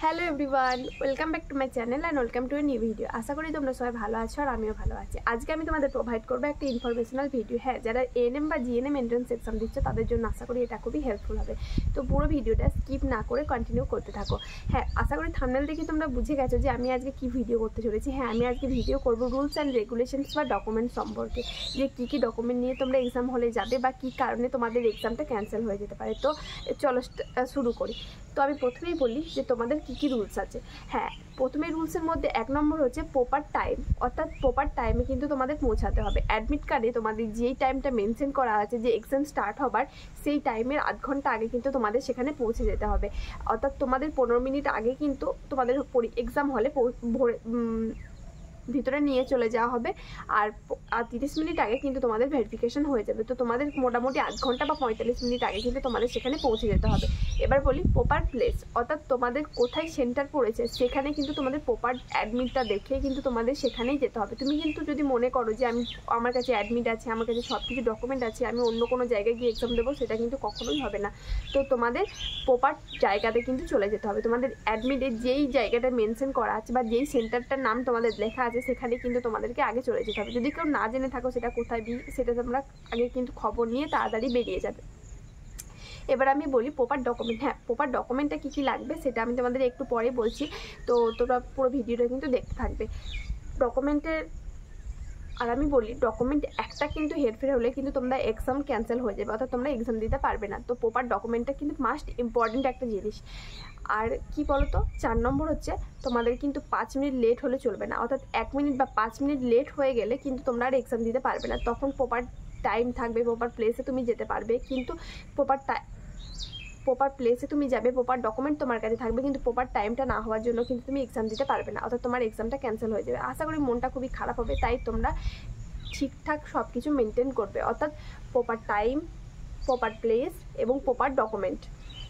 Hello everyone, welcome back to my channel and welcome to a new video. আশা করি তোমরা সবাই ভালো আছো আর আমিও ভালো আছি। আজকে আমি তোমাদের প্রোভাইড করবো একটা ইনফরমেশনাল ভিডিও। হ্যাঁ, যারা এএনএম বা জিএনএম এন্ট্রান্স এক্সাম দিচ্ছে তাদের জন্য আশা করি এটা খুবই হেল্পফুল হবে। তো পুরো ভিডিওটা স্কিপ না করে কন্টিনিউ করতে থাকো। হ্যাঁ, আশা করি থাম্বনেল দেখে তোমরা বুঝে গেছো যে আমি আজকে কি ভিডিও করতে চলেছি। হ্যাঁ, আমি আজকে ভিডিও করবো রুলস অ্যান্ড রেগুলেশনস বা ডকুমেন্ট সম্পর্কে, যে কী কী ডকুমেন্ট নিয়ে তোমরা এক্সাম হলে যাবে বা কী কারণে তোমাদের এক্সামটা ক্যান্সেল হয়ে যেতে পারে। তো চলো শুরু করি। তো আমি প্রথমেই বলি যে তোমাদের কী কী রুলস আছে। হ্যাঁ, প্রথমে রুলসের মধ্যে 1 নম্বর হচ্ছে প্রপার টাইম, অর্থাৎ প্রপার টাইমে কিন্তু তোমাদের পৌঁছাতে হবে। অ্যাডমিট কার্ডে তোমাদের যেই টাইমটা মেনশন করা আছে যে এক্সাম স্টার্ট হবার, সেই টাইমের আধ ঘন্টা আগে কিন্তু তোমাদের সেখানে পৌঁছে যেতে হবে। অর্থাৎ তোমাদের 15 মিনিট আগে কিন্তু তোমাদের এক্সাম হলে ভিতরে নিয়ে চলে যাওয়া হবে। আর 30 মিনিট আগে কিন্তু তোমাদের ভেরিফিকেশন হয়ে যাবে। তো তোমাদের মোটামুটি আধ ঘন্টা বা 45 মিনিট আগে কিন্তু তোমাদের সেখানে পৌঁছে যেতে হবে। এবার বলি প্রপার প্লেস, অর্থাৎ তোমাদের কোথায় সেন্টার পড়েছে সেখানে কিন্তু তোমাদের প্রপার অ্যাডমিটটা দেখে কিন্তু তোমাদের সেখানেই যেতে হবে। তুমি কিন্তু যদি মনে করো যে আমার কাছে অ্যাডমিট আছে, আমার কাছে সব কিছু ডকুমেন্ট আছে, আমি অন্য কোনো জায়গায় গিয়ে এক্সাম দেবো, সেটা কিন্তু কখনোই হবে না। তো তোমাদের প্রপার জায়গাতে কিন্তু চলে যেতে হবে। তোমাদের অ্যাডমিটে যেই জায়গাটা মেনশন করা আছে বা যেই সেন্টারটার নাম তোমাদের লেখা আছে সেখানে কিন্তু তোমাদেরকে আগে চলে যেতে হবে। যদি কেউ না জেনে থাকো সেটা কোথায় সেটা তোমরা আগে কিন্তু খবর নিয়ে তাড়াতাড়ি বেরিয়ে যাবে। এবার আমি বলি প্রপার ডকুমেন্ট। হ্যাঁ, প্রপার ডকুমেন্টটা কী কী লাগবে সেটা আমি তোমাদের একটু পরে বলছি। তো তোমরা পুরো ভিডিওটা কিন্তু দেখতে থাকবে। ডকুমেন্টের আর আমি বলি ডকুমেন্ট একটা কিন্তু হেরফের হলে কিন্তু তোমরা এক্সাম ক্যান্সেল হয়ে যাবে, অর্থাৎ তোমরা এক্সাম দিতে পারবে না। তো প্রপার ডকুমেন্টটা কিন্তু মাস্ট ইম্পর্টেন্ট একটা জিনিস। আর কি বলো তো, 4 নম্বর হচ্ছে তোমাদের কিন্তু 5 মিনিট লেট হলে চলবে না। অর্থাৎ 1 মিনিট বা 5 মিনিট লেট হয়ে গেলে কিন্তু তোমরা আর এক্সাম দিতে পারবে না। তখন প্রপার টাইম থাকবে, প্রপার প্লেসে তুমি যেতে পারবে, কিন্তু প্রপার প্লেসে তুমি যাবে, প্রপার ডকুমেন্ট তোমার কাছে থাকবে, কিন্তু প্রপার টাইমটা না হওয়ার জন্য কিন্তু তুমি এক্সাম দিতে পারবে না, অর্থাৎ তোমার এক্সামটা ক্যান্সেল হয়ে যাবে। আশা করি মনটা খুবই খারাপ হবে, তাই তোমরা ঠিকঠাক সব কিছু মেনটেন করবে, অর্থাৎ প্রপার টাইম, প্রপার প্লেস এবং প্রপার ডকুমেন্ট।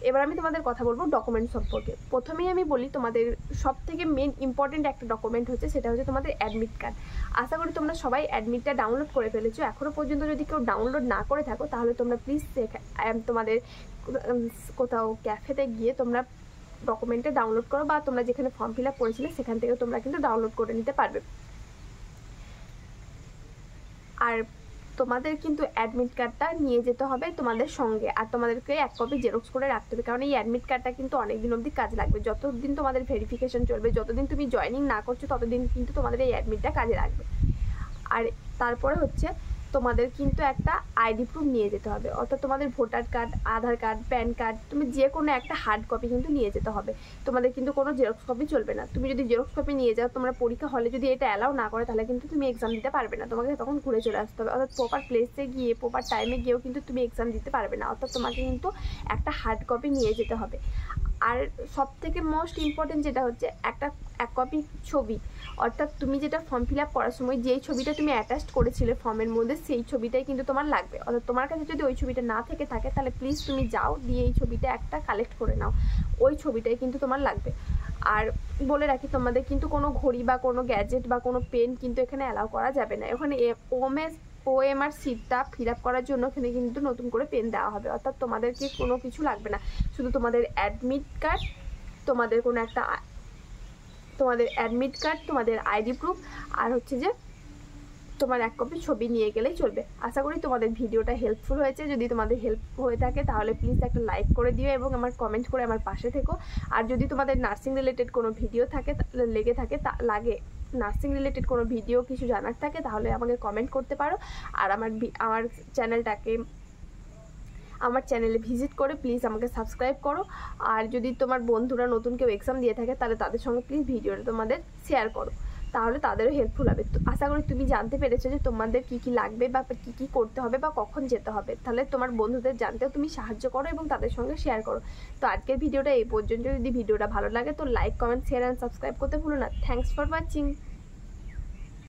এবার আমি তোমাদের কথা বলবো ডকুমেন্ট সম্পর্কে। প্রথমেই আমি বলি তোমাদের সব থেকে মেন ইম্পর্টেন্ট একটা ডকুমেন্ট হচ্ছে, সেটা হচ্ছে তোমাদের অ্যাডমিট কার্ড। আশা করি তোমরা সবাই অ্যাডমিটটা ডাউনলোড করে ফেলেছো। এখনও পর্যন্ত যদি কেউ ডাউনলোড না করে থাকো তাহলে তোমরা প্লিজ তোমাদের কোথাও ক্যাফেতে গিয়ে তোমরা ডকুমেন্টটা ডাউনলোড করো, বা তোমরা যেখানে ফর্ম ফিল আপ করেছিলে সেখান থেকে তোমরা কিন্তু ডাউনলোড করে নিতে পারবে। আর তোমাদের কিন্তু অ্যাডমিট কার্ডটা নিয়ে যেতে হবে তোমাদের সঙ্গে, আর তোমাদেরকে 1 কপি জেরক্স করে রাখতে হবে, কারণ এই অ্যাডমিট কার্ডটা কিন্তু অনেক দিন অবধি কাজে লাগবে। যতদিন তোমাদের ভেরিফিকেশন চলবে, যতদিন তুমি জয়েনিং না করছো, ততদিন কিন্তু তোমাদের এই অ্যাডমিটটা কাজে লাগবে। আর তারপরে হচ্ছে তোমাদের কিন্তু একটা আইডি প্রুফ নিয়ে যেতে হবে, অর্থাৎ তোমাদের ভোটার কার্ড, আধার কার্ড, প্যান কার্ড, তুমি যে কোনো একটা হার্ড কপি কিন্তু নিয়ে যেতে হবে। তোমাদের কিন্তু কোনো জেরক্স কপি চলবে না। তুমি যদি জেরক্স কপি নিয়ে যাও, তোমরা পরীক্ষা হলে যদি এটা অ্যালাউ না করে, তাহলে কিন্তু তুমি এক্সাম দিতে পারবে না, তোমাকে তখন ঘুরে চলে আসতে হবে। অর্থাৎ প্রপার প্লেসে গিয়ে প্রপার টাইমে গিয়েও কিন্তু তুমি এক্সাম দিতে পারবে না, অর্থাৎ তোমাকে কিন্তু একটা হার্ড কপি নিয়ে যেতে হবে। আর সব থেকে মোস্ট ইম্পর্টেন্ট যেটা হচ্ছে এক কপি ছবি, অর্থাৎ তুমি যেটা ফর্ম ফিল আপ করার সময় যেই ছবিটা তুমি অ্যাটাচ করেছিলে ফর্মের মধ্যে, সেই ছবিটাই কিন্তু তোমার লাগবে। অর্থাৎ তোমার কাছে যদি ওই ছবিটা না থেকে থাকে, তাহলে প্লিজ তুমি যাও, দিয়ে এই ছবিটা একটা কালেক্ট করে নাও, ওই ছবিটাই কিন্তু তোমার লাগবে। আর বলে রাখি, তোমাদের কিন্তু কোনো ঘড়ি বা কোনো গ্যাজেট বা কোনো পেন কিন্তু এখানে অ্যালাউ করা যাবে না। ওখানে ওএমআর সিটটা ফিল আপ করার জন্য এখানে কিন্তু নতুন করে পেন দেওয়া হবে, অর্থাৎ তোমাদেরকে কোনো কিছু লাগবে না। শুধু তোমাদের অ্যাডমিট কার্ড, তোমাদের অ্যাডমিট কার্ড, তোমাদের আইডি প্রুফ, আর হচ্ছে যে তোমার 1 কপি ছবি নিয়ে গেলেই চলবে। আশা করি তোমাদের ভিডিওটা হেল্পফুল হয়েছে। যদি তোমাদের হেল্প হয়ে থাকে তাহলে প্লিজ একটা লাইক করে দিও এবং আমার কমেন্ট করে আমার পাশে থেকো। আর যদি তোমাদের নার্সিং রিলেটেড কোনো ভিডিও থাকে নার্সিং রিলেটেড কোনো ভিডিও কিছু জানার থাকে, তাহলে আমাকে কমেন্ট করতে পারো। আর আমার চ্যানেলে ভিজিট করে প্লিজ আমাকে সাবস্ক্রাইব করো। আর যদি তোমার বন্ধুরা নতুন কেউ এক্সাম দিয়ে থাকে, তাহলে তাদের সঙ্গে প্লিজ ভিডিওটা তোমাদের শেয়ার করো, তাহলে তাদেরও হেল্পফুল হবে। তো আশা করি তুমি জানতে পেরেছো যে তোমাদের কী কী লাগবে বা কী কী করতে হবে বা কখন যেতে হবে, তাহলে তোমার বন্ধুদের জানতেও তুমি সাহায্য করো এবং তাদের সঙ্গে শেয়ার করো। তো আজকের ভিডিওটা এই পর্যন্ত। যদি ভিডিওটা ভালো লাগে তো like, comment, share and subscribe করতে ভুলো না। Thanks for watching.